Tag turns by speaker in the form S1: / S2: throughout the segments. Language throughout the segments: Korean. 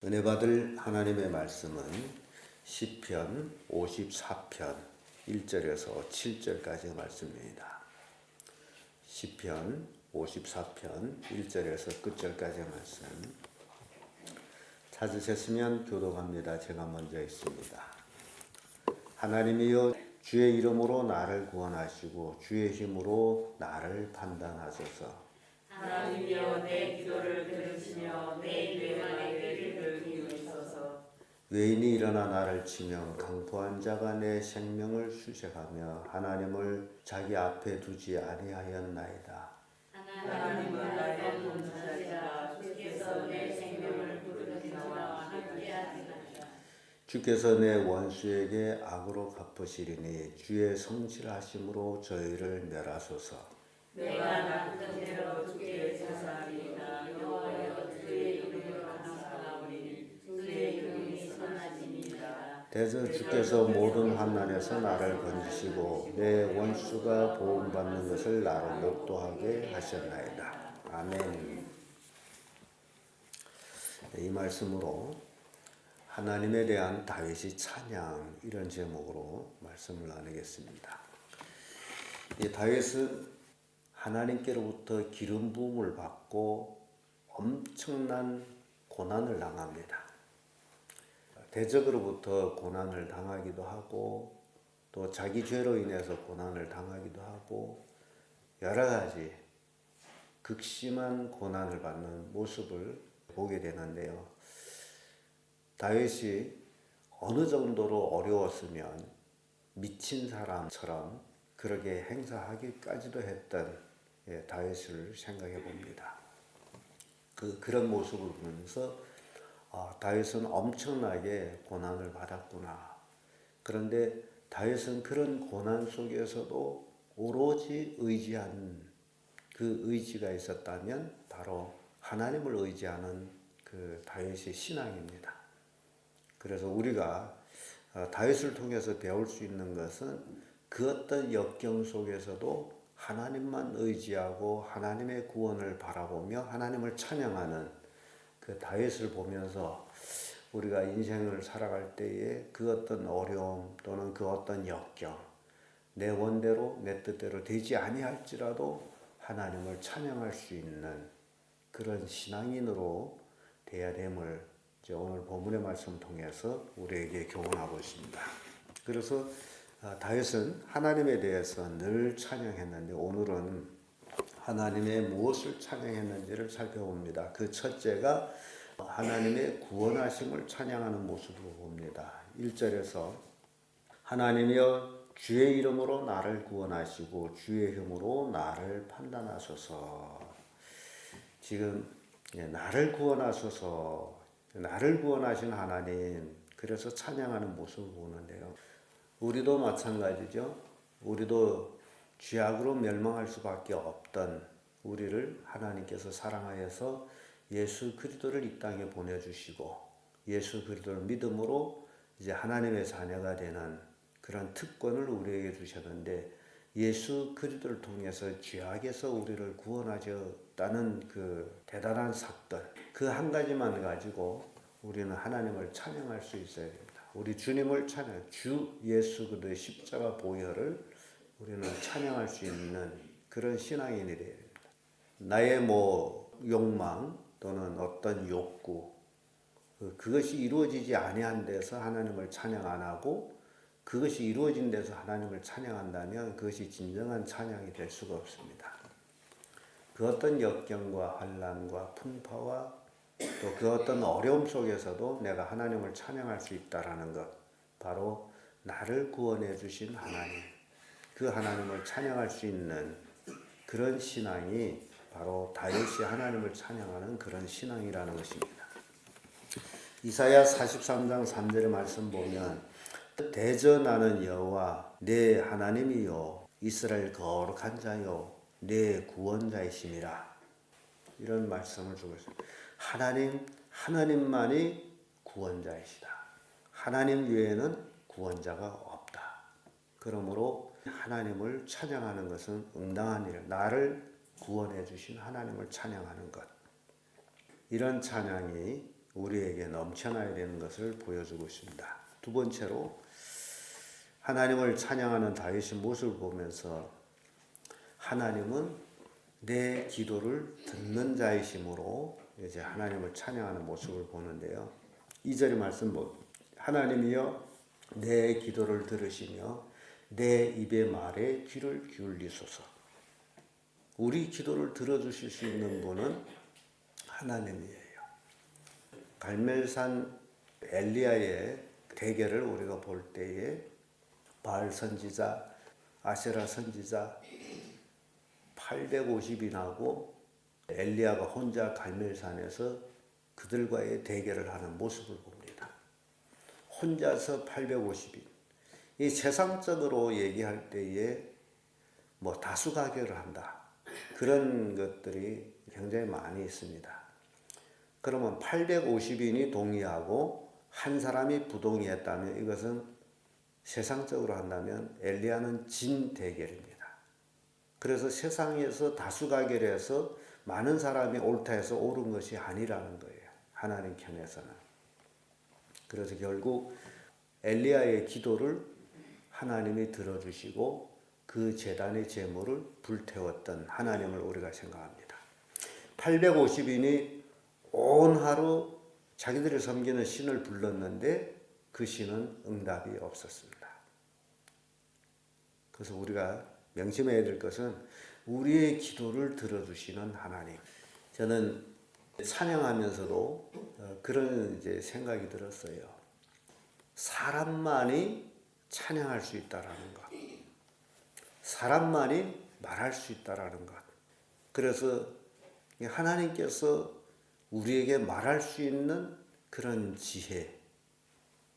S1: 은혜 받을 하나님의 말씀은 시편 54편 1절에서 7절까지의 말씀입니다. 시편 54편 1절에서 끝절까지의 말씀 찾으셨으면 교독합니다. 제가 먼저 있습니다. 하나님이여 주의 이름으로 나를 구원하시고 주의 힘으로 나를 판단하소서.
S2: 하나님이여 내 기도를 들으시며 내 뇌만의 귀를 기울이소서.
S1: 외인이 일어나 나를 치며 강포한 자가 내 생명을 수색하며 하나님을 자기 앞에 두지 아니하였나이다.
S2: 하나님은 나의 동사자 주께서 내 생명을 부르는 자와 함께하리라.
S1: 주께서 내 원수에게 악으로 갚으시리니 주의 성실하심으로 저희를 멸하소서.
S2: 내가 나쁜 대로 주께 제사하리이다. 여호와여 주의 이름으로 감사하오니 주의 이름이 선하심이니이다.
S1: 대저 주께서 모든 환난에서 나를 건지시고 내 원수가 보응받는 것을 나로 목도하게 하셨나이다. 아멘. 이 말씀으로 하나님에 대한 다윗의 찬양 이런 제목으로 말씀을 나누겠습니다. 이 다윗은 하나님께로부터 기름 부음을 받고 엄청난 고난을 당합니다. 대적으로부터 고난을 당하기도 하고 또 자기 죄로 인해서 고난을 당하기도 하고 여러 가지 극심한 고난을 받는 모습을 보게 되는데요. 다윗이 어느 정도로 어려웠으면 미친 사람처럼 그렇게 행사하기까지도 했던 다윗을 생각해 봅니다. 그런 모습을 보면서 다윗은 엄청나게 고난을 받았구나. 그런데 다윗은 그런 고난 속에서도 오로지 의지한 그 의지가 있었다면 바로 하나님을 의지하는 그 다윗의 신앙입니다. 그래서 우리가 다윗을 통해서 배울 수 있는 것은 그 어떤 역경 속에서도 하나님만 의지하고 하나님의 구원을 바라보며 하나님을 찬양하는 그 다윗을 보면서 우리가 인생을 살아갈 때에 그 어떤 어려움 또는 그 어떤 역경 내 원대로 내 뜻대로 되지 아니할지라도 하나님을 찬양할 수 있는 그런 신앙인으로 되어야 됨을 오늘 본문의 말씀을 통해서 우리에게 교훈하고 있습니다. 그래서 다윗은 하나님에 대해서 늘 찬양했는데 오늘은 하나님의 무엇을 찬양했는지를 살펴봅니다. 그 첫째가 하나님의 구원하심을 찬양하는 모습을 봅니다. 1절에서 하나님이여 주의 이름으로 나를 구원하시고 주의 힘으로 나를 판단하소서. 지금 나를 구원하소서, 나를 구원하신 하나님, 그래서 찬양하는 모습을 보는데요. 우리도 마찬가지죠. 우리도 죄악으로 멸망할 수밖에 없던 우리를 하나님께서 사랑하여서 예수 그리스도를 이 땅에 보내주시고 예수 그리스도를 믿음으로 이제 하나님의 자녀가 되는 그런 특권을 우리에게 주셨는데 예수 그리스도를 통해서 죄악에서 우리를 구원하셨다는 그 대단한 사건 그 한 가지만 가지고 우리는 하나님을 찬양할 수 있어야 됩니다. 우리 주님을 찬양, 주 예수 그리스도의 십자가 보혈을 우리는 찬양할 수 있는 그런 신앙인이 되어야 됩니다. 나의 욕망 또는 어떤 욕구 그것이 이루어지지 아니한 데서 하나님을 찬양 안 하고 그것이 이루어진 데서 하나님을 찬양한다면 그것이 진정한 찬양이 될 수가 없습니다. 그 어떤 역경과 환난과 풍파와 또 그 어떤 어려움 속에서도 내가 하나님을 찬양할 수 있다라는 것, 바로 나를 구원해 주신 하나님, 그 하나님을 찬양할 수 있는 그런 신앙이 바로 다윗이 하나님을 찬양하는 그런 신앙이라는 것입니다. 이사야 43장 3절의 말씀 보면 대저 나는 여호와 내 하나님이요 이스라엘 거룩한 자요 내 구원자이심이라, 이런 말씀을 주고 있습니다. 하나님만이 구원자이시다. 하나님 외에는 구원자가 없다. 그러므로 하나님을 찬양하는 것은 응당한 일, 나를 구원해 주신 하나님을 찬양하는 것. 이런 찬양이 우리에게 넘쳐나야 되는 것을 보여주고 있습니다. 두 번째로 하나님을 찬양하는 다윗의 모습을 보면서 하나님은 내 기도를 듣는 자이심으로 이제 하나님을 찬양하는 모습을 보는데요. 2절의 말씀 하나님이여 내 기도를 들으시며 내 입의 말에 귀를 기울이소서. 우리 기도를 들어주실 수 있는 분은 하나님이에요. 갈멜산 엘리야의 대결을 우리가 볼 때에 바알 선지자, 아세라 선지자 850이 나고 엘리야가 혼자 갈멜산에서 그들과의 대결을 하는 모습을 봅니다. 혼자서 850인. 이 세상적으로 얘기할 때에 뭐 다수가결을 한다. 그런 것들이 굉장히 많이 있습니다. 그러면 850인이 동의하고 한 사람이 부동의했다면 이것은 세상적으로 한다면 엘리야는 진 대결입니다. 그래서 세상에서 다수가결해서 많은 사람이 옳다 해서 옳은 것이 아니라는 거예요. 하나님 편에서는. 그래서 결국 엘리야의 기도를 하나님이 들어주시고 그 제단의 제물을 불태웠던 하나님을 우리가 생각합니다. 850인이 온 하루 자기들이 섬기는 신을 불렀는데 그 신은 응답이 없었습니다. 그래서 우리가 명심해야 될 것은 우리의 기도를 들어주시는 하나님. 저는 찬양하면서도 그런 이제 생각이 들었어요. 사람만이 찬양할 수 있다라는 것. 사람만이 말할 수 있다라는 것. 그래서 하나님께서 우리에게 말할 수 있는 그런 지혜,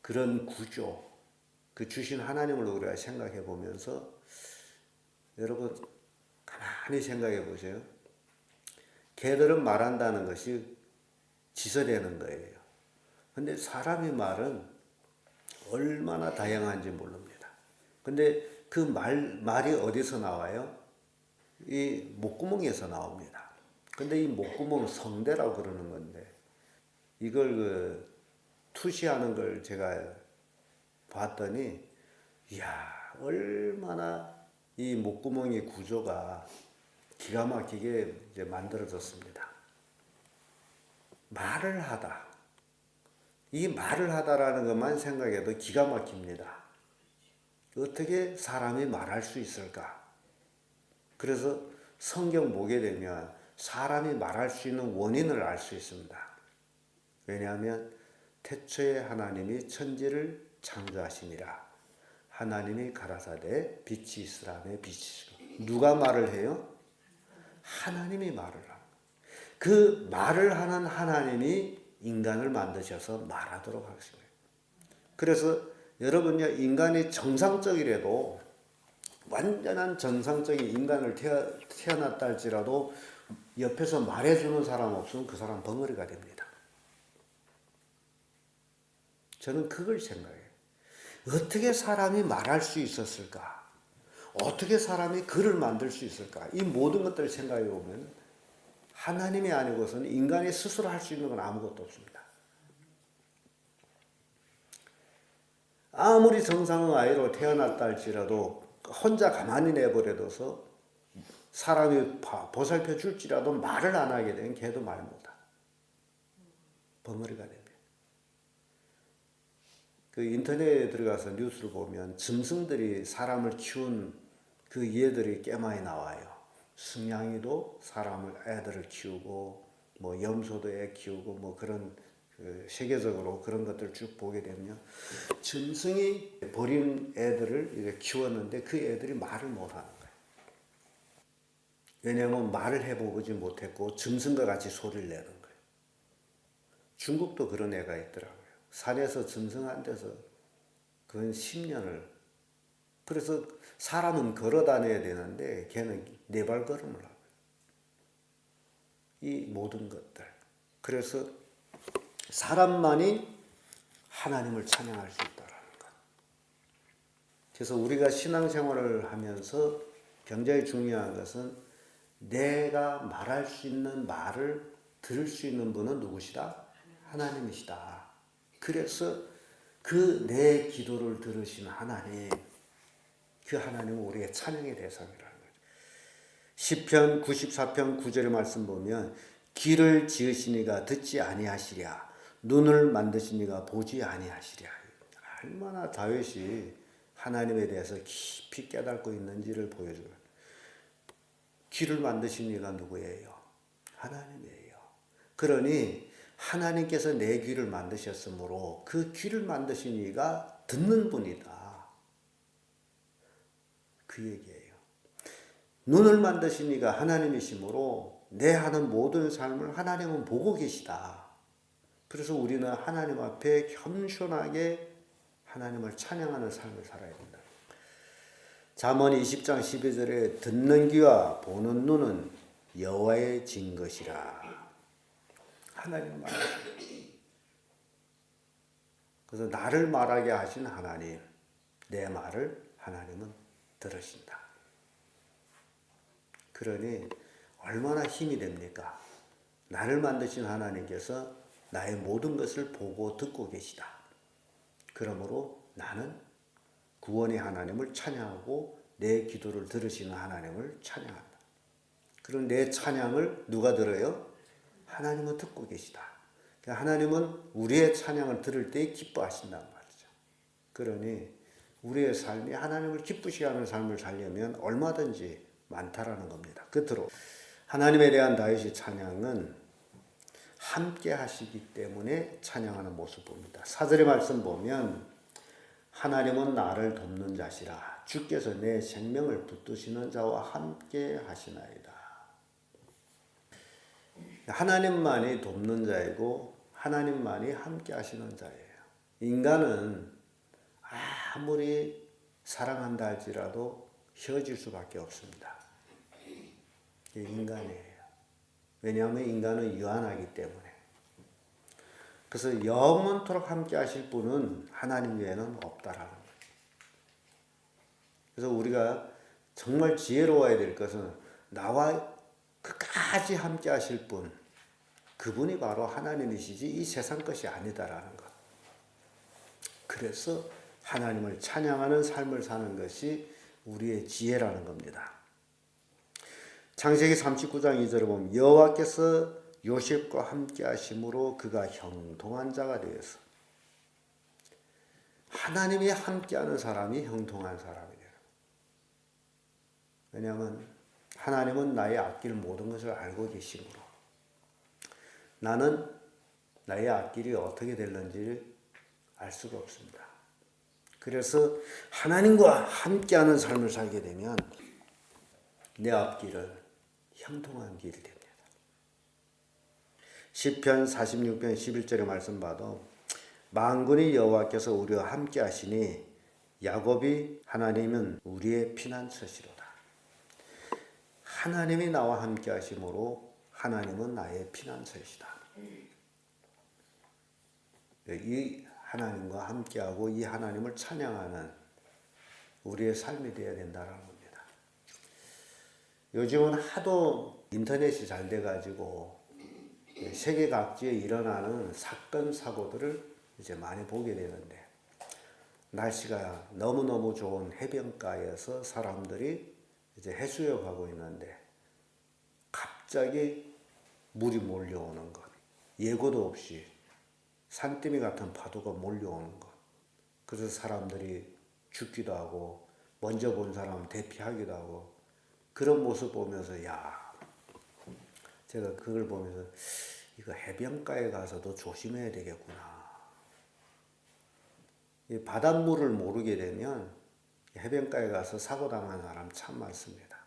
S1: 그런 구조, 그 주신 하나님을 우리가 생각해 보면서 여러분 가만히 생각해 보세요. 개들은 말한다는 것이 지설되는 거예요. 근데 사람의 말은 얼마나 다양한지 모릅니다. 근데 그 말이 어디서 나와요? 이 목구멍에서 나옵니다. 근데 이 목구멍 성대라고 그러는 건데 이걸 투시하는 걸 제가 봤더니 이야 얼마나 이 목구멍의 구조가 기가 막히게 이제 만들어졌습니다. 말을 하다. 이 말을 하다라는 것만 생각해도 기가 막힙니다. 어떻게 사람이 말할 수 있을까? 그래서 성경 보게 되면 사람이 말할 수 있는 원인을 알 수 있습니다. 왜냐하면 태초에 하나님이 천지를 창조하시니라. 하나님이 가라사대 빛이 있으라며 빛이시고. 누가 말을 해요? 하나님이 말을 하는. 그 말을 하는 하나님이 인간을 만드셔서 말하도록 하신 거예요. 그래서 여러분요, 인간이 정상적이라도 완전한 정상적인 인간을 태어났다 할지라도 옆에서 말해주는 사람 없으면 그 사람 벙어리가 됩니다. 저는 그걸 생각해요. 어떻게 사람이 말할 수 있었을까? 어떻게 사람이 글을 만들 수 있을까? 이 모든 것들을 생각해 보면 하나님이 아니고서는 인간이 스스로 할 수 있는 건 아무것도 없습니다. 아무리 정상의 아이로 태어났다 할지라도 혼자 가만히 내버려둬서 사람이 보살펴 줄지라도 말을 안 하게 되면 걔도 말 못하. 벙어리가 됩니다. 그 인터넷에 들어가서 뉴스를 보면 짐승들이 사람을 키운 그 예들이 꽤 많이 나와요. 승냥이도 애들을 키우고 뭐 염소도 애 키우고 뭐 그런 세계적으로 그런 것들을 쭉 보게 되면 짐승이 버린 애들을 이렇게 키웠는데 그 애들이 말을 못하는 거예요. 왜냐하면 말을 해보지 못했고 짐승과 같이 소리를 내는 거예요. 중국도 그런 애가 있더라고요. 산에서 짐승한테서 그건 10년을. 그래서 사람은 걸어 다녀야 되는데 걔는 네 발걸음을 하고. 이 모든 것들. 그래서 사람만이 하나님을 찬양할 수 있다는 것. 그래서 우리가 신앙생활을 하면서 굉장히 중요한 것은 내가 말할 수 있는 말을 들을 수 있는 분은 누구시다? 하나님이시다. 그래서 그 내 기도를 들으신 하나님, 그 하나님은 우리의 찬양의 대상이라는 거죠. 시편 94편 9절의 말씀 보면 귀를 지으시니가 듣지 아니하시랴, 눈을 만드시니가 보지 아니하시랴. 얼마나 다윗이 하나님에 대해서 깊이 깨닫고 있는지를 보여줘요. 귀를 만드신 이가 누구예요? 하나님이에요. 그러니 하나님께서 내 귀를 만드셨으므로 그 귀를 만드신 이가 듣는 분이다. 그 얘기예요. 눈을 만드신 이가 하나님이시므로 내 하는 모든 삶을 하나님은 보고 계시다. 그래서 우리는 하나님 앞에 겸손하게 하나님을 찬양하는 삶을 살아야 된다. 잠언 20장 12절에 듣는 귀와 보는 눈은 여호와의 진 것이라. 하나님 말하십니다. 그래서 나를 말하게 하신 하나님, 내 말을 하나님은 들으신다. 그러니 얼마나 힘이 됩니까? 나를 만드신 하나님께서 나의 모든 것을 보고 듣고 계시다. 그러므로 나는 구원의 하나님을 찬양하고 내 기도를 들으시는 하나님을 찬양한다. 그럼 내 찬양을 누가 들어요? 하나님은 듣고 계시다. 하나님은 우리의 찬양을 들을 때 기뻐하신단 말이죠. 그러니 우리의 삶이 하나님을 기쁘시게 하는 삶을 살려면 얼마든지 많다라는 겁니다. 끝으로 하나님에 대한 다윗의 찬양은 함께 하시기 때문에 찬양하는 모습 봅니다. 4절의 말씀 보면 하나님은 나를 돕는 자시라, 주께서 내 생명을 붙드시는 자와 함께 하시나이다. 하나님만이 돕는 자이고 하나님만이 함께 하시는 자예요. 인간은 아무리 사랑한다 할지라도 헤어질 수밖에 없습니다. 인간이에요. 왜냐하면 인간은 유한하기 때문에. 그래서 영원토록 함께 하실 분은 하나님 외에는 없다라는 거예요. 그래서 우리가 정말 지혜로워야 될 것은 나와 끝까지 함께 하실 분, 그분이 바로 하나님이시지 이 세상 것이 아니다라는 것. 그래서 하나님을 찬양하는 삶을 사는 것이 우리의 지혜라는 겁니다. 창세기 39장 2절을 보면 여호와께서 요셉과 함께 하심으로 그가 형통한 자가 되어서, 하나님이 함께하는 사람이 형통한 사람이 돼요. 왜냐하면 하나님은 나의 앞길 모든 것을 알고 계시므로 나는 나의 앞길이 어떻게 될는지를 알 수가 없습니다. 그래서 하나님과 함께하는 삶을 살게 되면 내 앞길은 형통한 길이 됩니다. 시편 46편 11절의 말씀 봐도 만군의 여호와께서 우리와 함께 하시니 야곱이 하나님은 우리의 피난처시로다. 하나님이 나와 함께 하심으로 하나님은 나의 피난처이시다. 이 하나님과 함께하고 이 하나님을 찬양하는 우리의 삶이 되어야 된다는 겁니다. 요즘은 하도 인터넷이 잘 돼가지고 세계 각지에 일어나는 사건 사고들을 이제 많이 보게 되는데, 날씨가 너무너무 좋은 해변가에서 사람들이 이제 해수욕 하고 있는데 갑자기 물이 몰려오는 것, 예고도 없이 산더미 같은 파도가 몰려오는 것. 그래서 사람들이 죽기도 하고 먼저 본 사람 대피하기도 하고, 그런 모습 보면서 제가 그걸 보면서 이거 해변가에 가서도 조심해야 되겠구나. 이 바닷물을 모르게 되면 해변가에 가서 사고 당한 사람 참 많습니다.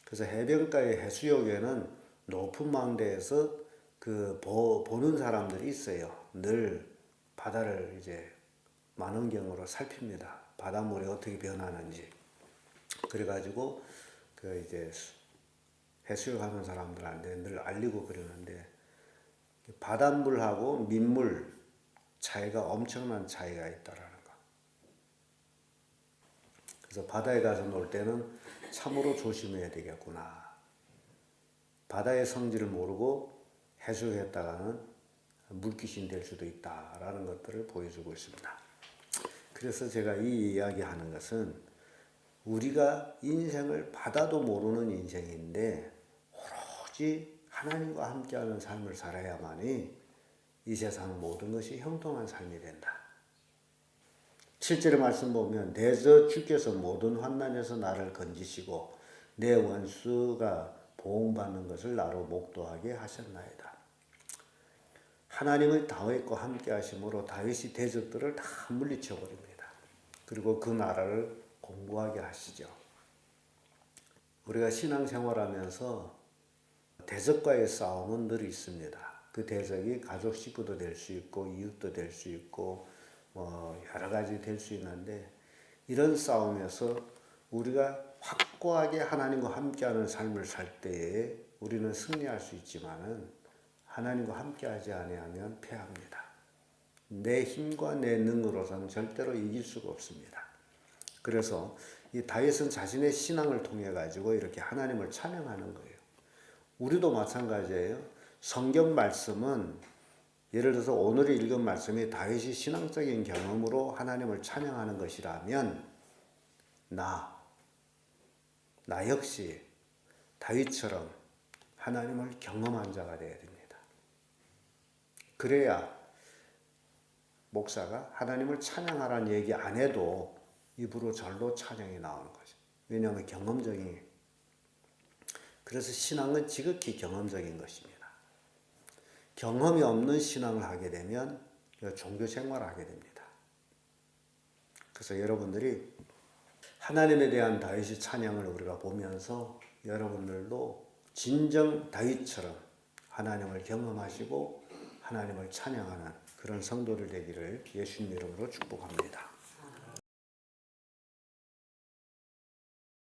S1: 그래서 해변가의 해수욕에는 높은 망대에서 보는 사람들이 있어요. 늘 바다를 이제 망원경으로 살핍니다. 바닷물이 어떻게 변하는지. 그래가지고 이제 해수욕하는 사람들한테 늘 알리고 그러는데, 바닷물하고 민물 차이가 엄청난 차이가 있다라는 거. 그래서 바다에 가서 놀 때는 참으로 조심해야 되겠구나. 바다의 성질을 모르고 해수욕했다가는 물귀신 될 수도 있다라는 것들을 보여주고 있습니다. 그래서 제가 이 이야기하는 것은 우리가 인생을 바다도 모르는 인생인데 오로지 하나님과 함께하는 삶을 살아야만이 이 세상 모든 것이 형통한 삶이 된다. 7절의 말씀 보면 대저 주께서 모든 환난에서 나를 건지시고 내 원수가 보응받는 것을 나로 목도하게 하셨나이다. 하나님의 다윗과 함께 하심으로 다윗이 대적들을 다 물리쳐 버립니다. 그리고 그 나라를 공고하게 하시죠. 우리가 신앙생활하면서 대적과의 싸움은 늘 있습니다. 그 대적이 가족 식구도 될 수 있고 이웃도 될 수 있고 여러 가지 될 수 있는데 이런 싸움에서 우리가 확고하게 하나님과 함께하는 삶을 살 때에 우리는 승리할 수 있지만은 하나님과 함께하지 아니하면 패합니다. 내 힘과 내 능으로서는 절대로 이길 수가 없습니다. 그래서 이 다윗은 자신의 신앙을 통해 가지고 이렇게 하나님을 찬양하는 거예요. 우리도 마찬가지예요. 성경 말씀은 예를 들어서 오늘 읽은 말씀이 다윗이 신앙적인 경험으로 하나님을 찬양하는 것이라면 나 역시 다윗처럼 하나님을 경험한 자가 되어야 됩니다. 그래야 목사가 하나님을 찬양하라는 얘기 안 해도 입으로 절로 찬양이 나오는 거죠. 왜냐하면 경험적인. 그래서 신앙은 지극히 경험적인 것입니다. 경험이 없는 신앙을 하게 되면 종교 생활을 하게 됩니다. 그래서 여러분들이 하나님에 대한 다윗의 찬양을 우리가 보면서 여러분들도 진정 다윗처럼 하나님을 경험하시고 하나님을 찬양하는 그런 성도들 되기를 예수님 이름으로 축복합니다.